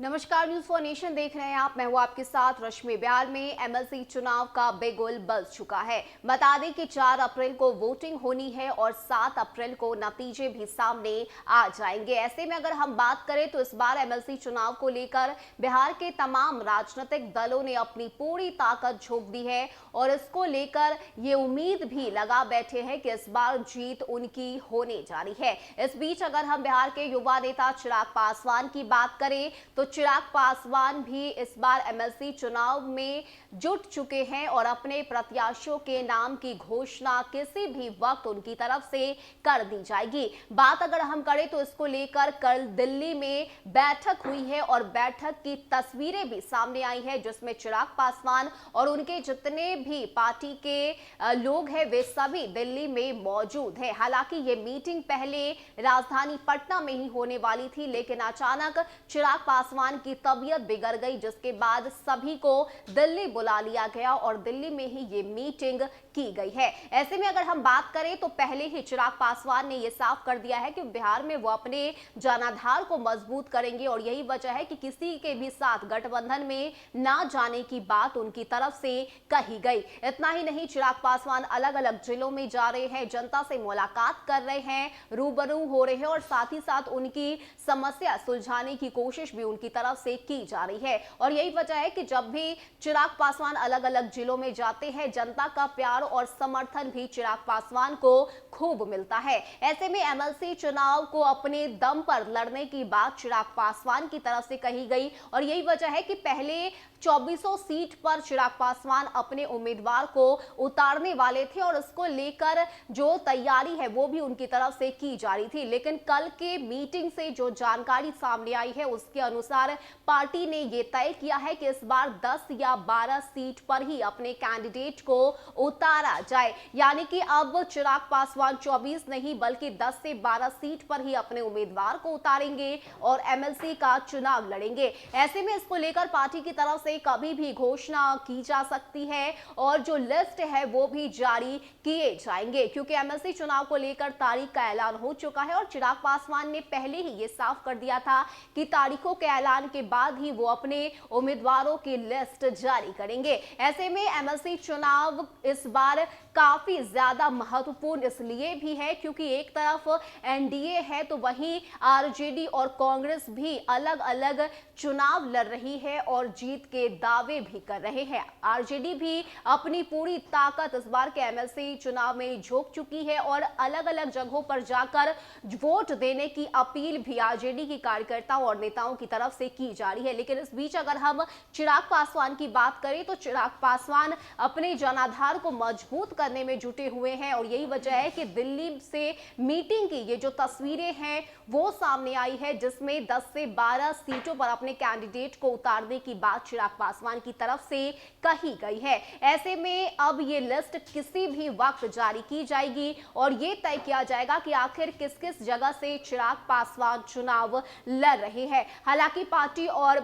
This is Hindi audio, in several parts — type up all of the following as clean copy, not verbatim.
नमस्कार, न्यूज फॉर नेशन देख रहे हैं आप। मैं हूं आपके साथ रश्मि। बिहार में एमएलसी चुनाव का बिगुल बज चुका है। बता दें कि 4 अप्रैल को वोटिंग होनी है और 7 अप्रैल को नतीजे भी सामने आ जाएंगे। ऐसे में अगर हम बात करें तो इस बार एमएलसी चुनाव को लेकर बिहार के तमाम राजनीतिक दलों ने अपनी पूरी ताकत झोंक दी है और इसको लेकर ये उम्मीद भी लगा बैठे हैं कि इस बार जीत उनकी होने जा रही है। इस बीच अगर हम बिहार के युवा नेता चिराग पासवान की बात करें तो चिराग पासवान भी इस बार एमएलसी चुनाव में जुट चुके हैं और अपने प्रत्याशियों के नाम की घोषणा किसी भी वक्त उनकी तरफ से कर दी जाएगी। बात अगर हम करें तो इसको लेकर कल दिल्ली में बैठक हुई है और बैठक की तस्वीरें भी सामने आई है जिसमें चिराग पासवान और उनके जितने भी पार्टी के लोग हैं वे सभी दिल्ली में मौजूद हैं। हालांकि ये मीटिंग पहले राजधानी पटना में ही होने वाली थी, लेकिन अचानक चिराग पासवान की तबीयत बिगड़ गई, जिसके बाद सभी को दिल्ली बुला लिया गया और दिल्ली में ही ये मीटिंग की गई है। ऐसे में अगर हम बात करें तो पहले ही चिराग पासवान ने यह साफ कर दिया है कि बिहार में वो अपने जनाधार को मजबूत करेंगे और यही वजह है कि किसी के भी साथ गठबंधन में ना जाने की बात उनकी तरफ से कही गई। इतना ही नहीं, चिराग पासवान अलग अलग जिलों में जा रहे हैं, जनता से मुलाकात कर रहे हैं, रूबरू हो रहे हैं और साथ ही साथ उनकी समस्या सुलझाने की कोशिश भी उनकी तरफ से की जा रही है। और यही वजह है कि जब भी चिराग पासवान अलग अलग जिलों में जाते हैं, जनता का प्यार और समर्थन भी चिराग पासवान को खूब मिलता है। ऐसे में एमएलसी चुनाव को अपने दम पर लड़ने की बात चिराग पासवान की तरफ से कही गई और यही वजह है कि पहले 2400 सीट पर चिराग पासवान अपने उम्मीदवार को उतारने वाले थे और इसको लेकर जो तैयारी है वो भी उनकी तरफ से की जा रही थी। लेकिन कल के मीटिंग से जो जानकारी सामने आई है उसके अनुसार पार्टी ने ये तय किया है कि इस बार 10 या 12 सीट पर ही अपने कैंडिडेट को उतारा जाए, यानी कि अब चिराग पासवान 24 नहीं बल्कि 10 से 12 सीट पर ही अपने उम्मीदवार को उतारेंगे और एमएलसी का चुनाव लड़ेंगे। ऐसे में इसको लेकर पार्टी की तरफ से कभी भी घोषणा की जा सकती है और जो लिस्ट है वो भी जारी किए जाएंगे, क्योंकि एमएलसी चुनाव को लेकर तारीख का ऐलान हो चुका है और चिराग पासवान ने पहले ही ये साफ कर दिया था कि तारीखों के ऐलान के बाद ही वो अपने उम्मीदवारों की लिस्ट जारी करेंगे। ऐसे में एमएलसी चुनाव इस बार काफी ज्यादा महत्वपूर्ण इसलिए भी है क्योंकि एक तरफ एनडीए है तो वहीं आरजेडी और कांग्रेस भी अलग अलग चुनाव लड़ रही है और जीत के दावे भी कर रहे हैं। आरजेडी भी अपनी पूरी ताकत इस बार के एमएलसी चुनाव में झोंक चुकी है और अलग अलग जगहों पर जाकर वोट देने की अपील भी आरजेडी की कार्यकर्ताओं और नेताओं की तरफ से की जा रही है। लेकिन इस बीच अगर हम चिराग पासवान की बात करें तो चिराग पासवान अपने जनाधार को मजबूत करने में जुटे हुए हैं और यही वजह है कि दिल्ली से मीटिंग की ये जो तस्वीरें हैं वो सामने आई है जिसमें 10 से 12 सीटों पर अपने कैंडिडेट को उतारने की बात चिराग पासवान की तरफ से कही गई है। ऐसे में अब ये लिस्ट किसी भी वक्त जारी की जाएगी और ये तय किया जाएगा कि आखिर किस किस जगह से चिराग पासवान चुनाव लड़ रहे हैं। हालांकि पार्टी और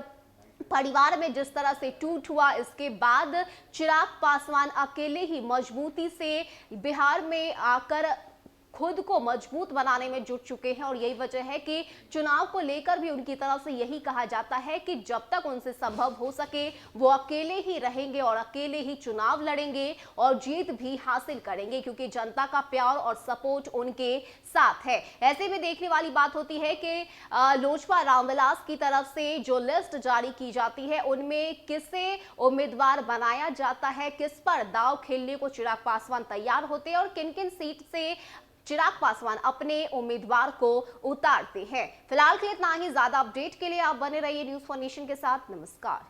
परिवार में जिस तरह से टूट हुआ, इसके बाद चिराग पासवान अकेले ही मजबूती से बिहार में आकर खुद को मजबूत बनाने में जुट चुके हैं और यही वजह है कि चुनाव को लेकर भी उनकी तरफ से यही कहा जाता है कि जब तक उनसे संभव हो सके वो अकेले ही रहेंगे और अकेले ही चुनाव लड़ेंगे और जीत भी हासिल करेंगे क्योंकि जनता का प्यार और सपोर्ट उनके साथ है। ऐसे में देखने वाली बात होती है कि लोजपा रामविलास की तरफ से जो लिस्ट जारी की जाती है उनमें किसे उम्मीदवार बनाया जाता है, किस पर दांव खेलने को चिराग पासवान तैयार होते हैं और किन किन सीट से चिराग पासवान अपने उम्मीदवार को उतारते हैं। फिलहाल के लिए इतना ही। ज्यादा अपडेट के लिए आप बने रहिए न्यूज फॉर नेशन के साथ। नमस्कार।